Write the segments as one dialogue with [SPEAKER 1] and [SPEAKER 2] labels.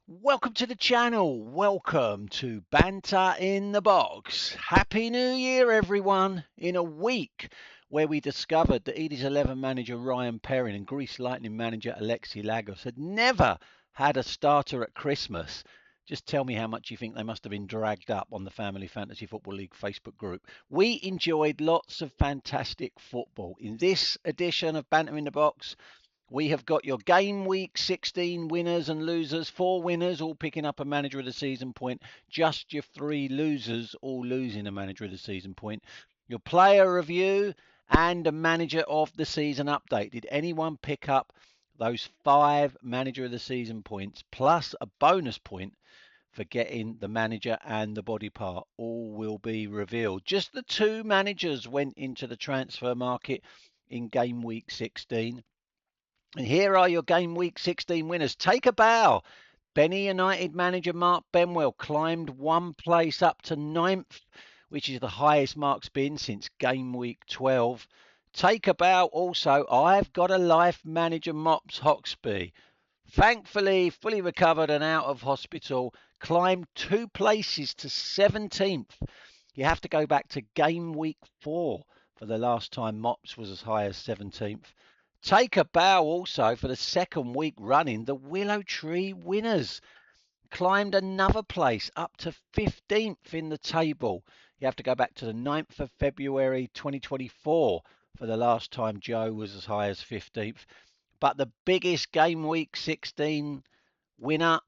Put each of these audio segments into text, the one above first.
[SPEAKER 1] Welcome to the channel. Welcome to Banter in the Box. Happy New Year, everyone. In a week where we discovered that Edie's 11 manager Ryan Perrin and Greece Lightning manager Alexi Lagos had never had a starter at Christmas. Just tell me how much you think they must have been dragged up on the Family Fantasy Football League Facebook group. We enjoyed lots of fantastic football. In this edition of Banter in the Box, we have got your game week 16 winners and losers, four winners all picking up a manager of the season point, just your three losers all losing a manager of the season point, your player review, and a manager of the season update. Did anyone pick up those five manager of the season points plus a bonus point for getting the manager and the body part? All will be revealed. Just the two managers went into the transfer market in game week 16. And here are your game week 16 winners. Take a bow. Benny United manager Mark Benwell climbed one place up to ninth, which is the highest Mark's been since game week 12. Take a bow also. I've got a life manager Mops Hoxby. Thankfully, fully recovered and out of hospital, climbed two places to 17th. You have to go back to game week 4 for the last time Mops was as high as 17th. Take a bow also for the second week running. The Willow Tree winners climbed another place up to 15th in the table. You have to go back to the 9th of February 2024 for the last time Joe was as high as 15th. But the biggest game week 16 winner,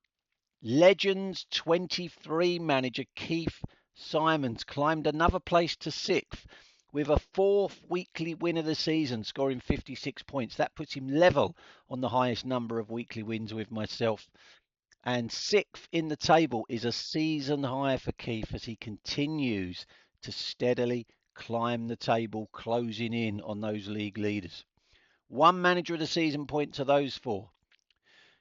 [SPEAKER 1] Legends 23 manager Keith Simons, climbed another place to 6th with a fourth weekly win of the season, scoring 56 points. That puts him level on the highest number of weekly wins with myself. And 6th in the table is a season high for Keith as he continues to steadily climb the table, closing in on those league leaders. One manager of the season point to those four.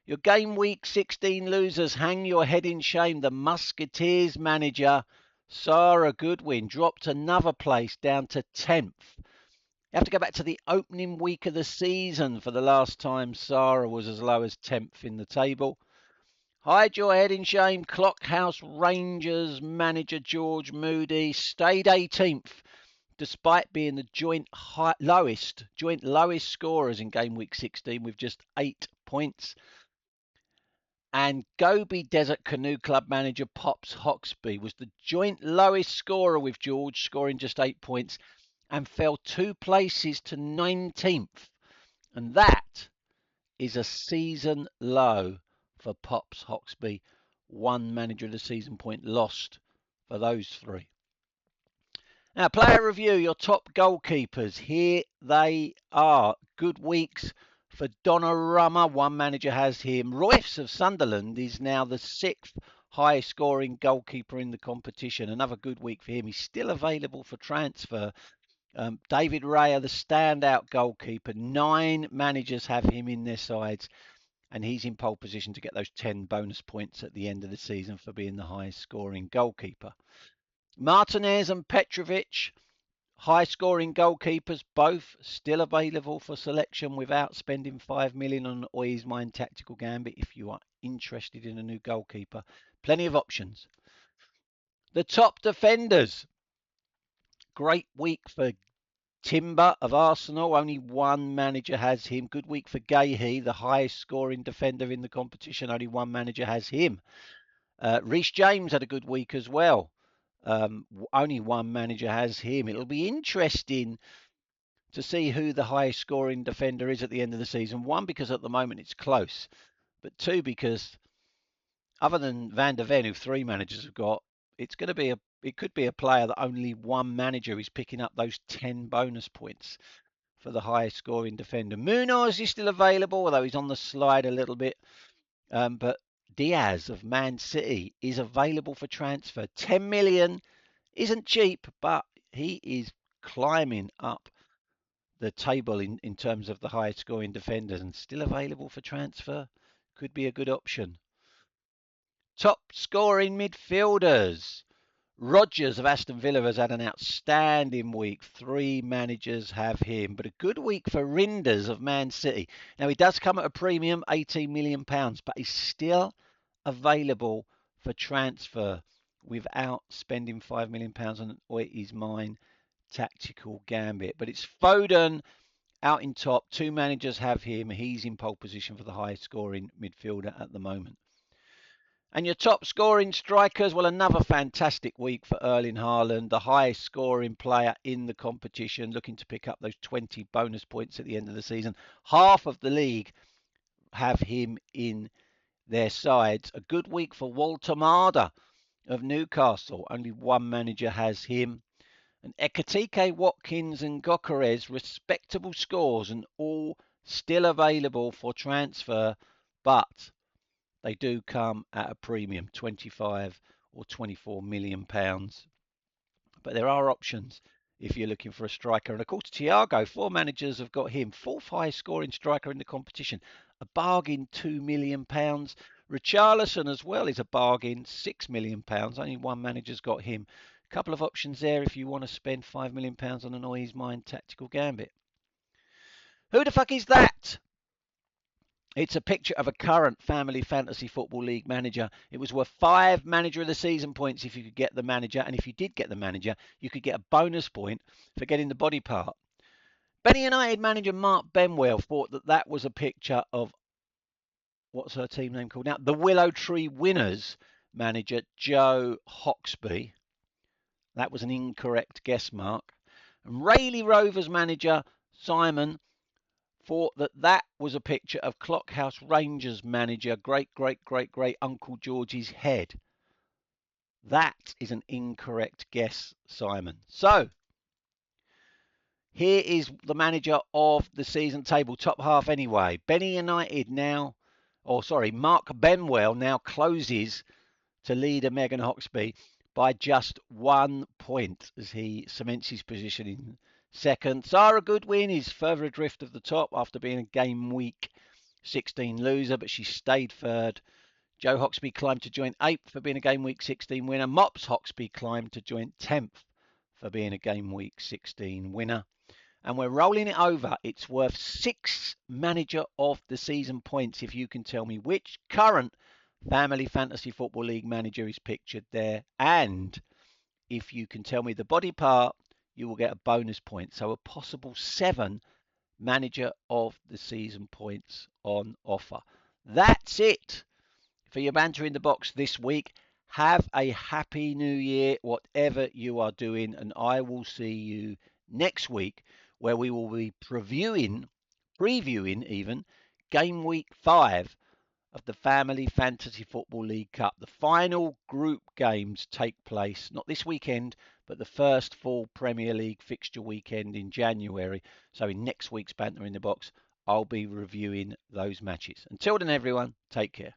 [SPEAKER 1] Your game week 16 losers, hang your head in shame. The Musketeers manager, Sarah Goodwin, dropped another place down to 10th. You have to go back to the opening week of the season for the last time Sarah was as low as 10th in the table. Hide your head in shame. Clockhouse Rangers manager George Moody stayed 18th despite being the joint lowest scorers in game week 16 with just 8 points. And Gobi Desert Canoe Club manager Pops Hoxby was the joint lowest scorer with George, scoring just 8 points, and fell 2 places to 19th. And that is a season low for Pops Hoxby. One manager of the season point lost for those three. Now, player review, your top goalkeepers. Here they are. Good weeks for Donnarumma. One manager has him. Royce of Sunderland is now the 6th highest scoring goalkeeper in the competition. Another good week for him. He's still available for transfer. David Raya, the standout goalkeeper. 9 managers have him in their sides, and he's in pole position to get those 10 bonus points at the end of the season for being the highest scoring goalkeeper. Martinez and Petrovic, high scoring goalkeepers, both still available for selection without spending 5 million on Oy's Mind Tactical Gambit if you are interested in a new goalkeeper. Plenty of options. The top defenders. Great week for Timber of Arsenal. Only one manager has him. Good week for Gahey, the highest scoring defender in the competition. Only one manager has him. Reece James had a good week as well. Only one manager has him. It'll be interesting to see who the highest scoring defender is at the end of the season. One, because at the moment it's close, but two, because other than Van der Ven, who 3 managers have got, it could be a player that only one manager is picking up those 10 bonus points for the highest scoring defender. Munoz is still available, although he's on the slide a little bit. But Diaz of Man City is available for transfer. 10 million isn't cheap, but he is climbing up the table in terms of the highest scoring defenders and still available for transfer. Could be a good option. Top scoring midfielders. Rodgers of Aston Villa has had an outstanding week. 3 managers have him, but a good week for Rinders of Man City. Now, he does come at a premium, £18 million, but he's still available for transfer without spending £5 million on It Is Mine tactical gambit. But it's Foden out in top. Two managers have him. He's in pole position for the highest scoring midfielder at the moment. And your top scoring strikers, well, another fantastic week for Erling Haaland, the highest scoring player in the competition, looking to pick up those 20 bonus points at the end of the season. Half of the league have him in their sides. A good week for Walter Marder of Newcastle. Only one manager has him. And Ekatike, Watkins and Gokares, respectable scores and all still available for transfer, but they do come at a premium, 25 or 24 million pounds. But there are options if you're looking for a striker. And of course, Thiago, 4 managers have got him, fourth highest scoring striker in the competition, a bargain, £2 million. Richarlison as well is a bargain, £6 million. Only one manager's got him. A couple of options there if you want to spend £5 million on an Oi's Mind tactical gambit. Who the fuck is that? It's a picture of a current Family Fantasy Football League manager. It was worth 5 Manager of the Season points if you could get the manager. And if you did get the manager, you could get a bonus point for getting the body part. Benny United manager Mark Benwell thought that was a picture of, what's her team name called now? The Willow Tree Winners manager Joe Hoxby. That was an incorrect guess mark. And Rayleigh Rovers manager Simon thought that was a picture of Clockhouse Rangers manager, great Uncle George's head. That is an incorrect guess, Simon. So, here is the manager of the season table, top half anyway. Benny United now, Mark Benwell now closes to leader Megan Hoxby by just 1 point as he cements his position in second. Sarah Goodwin is further adrift of the top after being a game week 16 loser, but she stayed third. Joe Hoxby climbed to joint 8th for being a game week 16 winner. Mops Hoxby climbed to joint 10th for being a game week 16 winner. And we're rolling it over. It's worth 6 Manager of the Season points if you can tell me which current Family Fantasy Football League manager is pictured there. And if you can tell me the body part, you will get a bonus point. So a possible 7 Manager of the Season points on offer. That's it for your Banter in the Box this week. Have a happy new year, whatever you are doing. And I will see you next week, where we will be previewing even, game week 5 of the Family Fantasy Football League Cup. The final group games take place, not this weekend, but the first full Premier League fixture weekend in January. So in next week's Banter in the Box, I'll be reviewing those matches. Until then, everyone, take care.